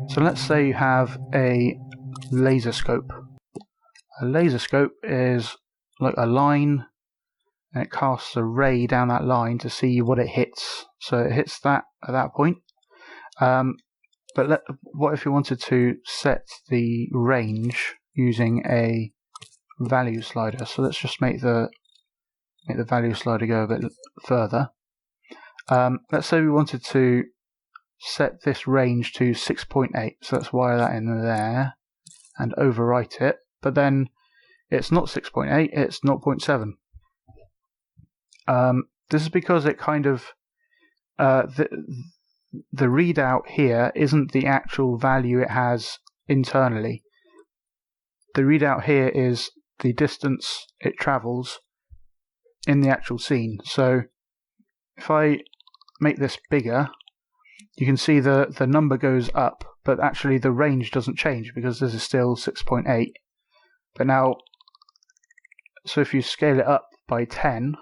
So let's say you have a laser scope. A laser scope is like a line, and it casts a ray down that line to see what it hits. So it hits that at that point. But what if you wanted to set the range using a value slider? So let's just make the value slider go a bit further. Let's say we wanted to set this range to 6.8, so let's wire that in there and overwrite it, but then it's not 6.8, it's 0.7. This is because it kind of the readout here isn't the actual value it has internally. The readout here is the distance it travels in the actual scene. So if I make this bigger, you can see the number goes up, but actually the range doesn't change because this is still 6.8. But now, so if you scale it up by 10,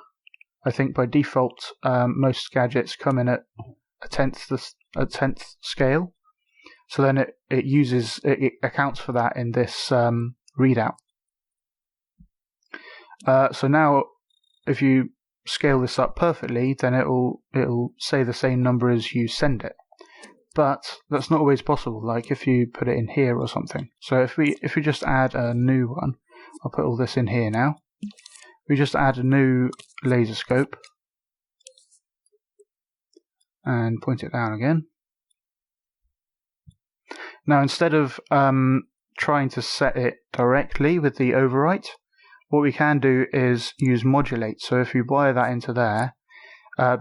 I think by default most gadgets come in at a tenth scale. So then it accounts for that in this readout. So now, if you scale this up perfectly, then it'll say the same number as you send it. But that's not always possible. Like if you put it in here or something. So if we just add a new one, I'll put all this in here now. We just add a new laser scope and point it down again. Now instead of trying to set it directly with the overwrite, what we can do is use modulate. So if you wire that into there,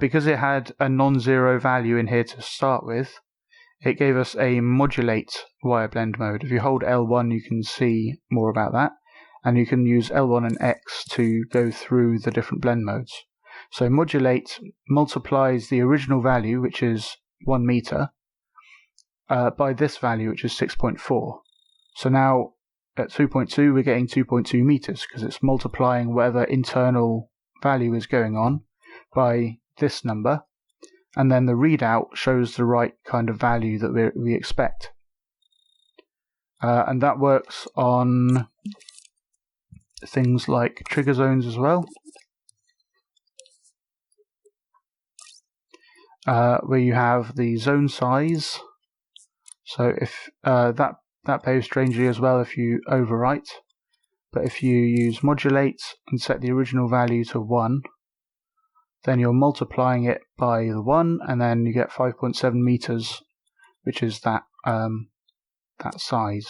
because it had a non-zero value in here to start with, it gave us a modulate wire blend mode. If you hold L1, you can see more about that, and you can use L1 and X to go through the different blend modes. So modulate multiplies the original value, which is 1 meter, by this value, which is 6.4. So now at 2.2, we're getting 2.2 meters because it's multiplying whatever internal value is going on by this number, and then the readout shows the right kind of value that we expect. And that works on things like trigger zones as well, where you have the zone size. So if that behaves strangely as well if you overwrite, but if you use modulate and set the original value to 1, then you're multiplying it by the 1, and then you get 5.7 meters, which is that size.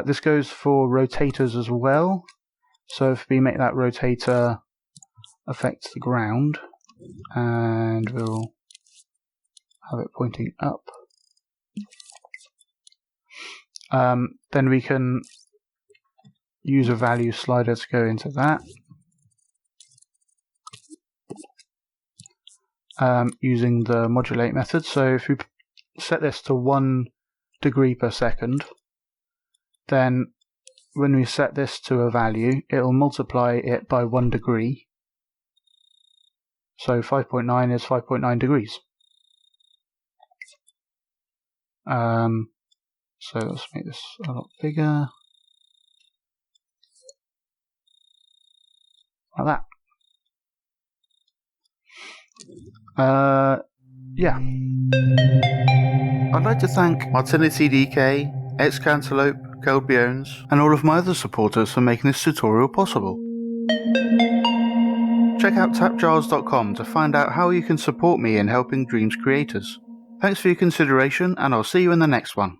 This goes for rotators as well. So if we make that rotator affect the ground, and we'll have it pointing up, then we can use a value slider to go into that, using the modulate method. So if we set this to 1 degree per second, then when we set this to a value, it'll multiply it by 1 degree. So 5.9 is 5.9 degrees. So let's make this a lot bigger. Like that. Yeah. I'd like to thank Martinity DK, Xcantaloupe, Goldbiones, and all of my other supporters for making this tutorial possible. Check out TAPgiles.com to find out how you can support me in helping Dreams creators. Thanks for your consideration, and I'll see you in the next one.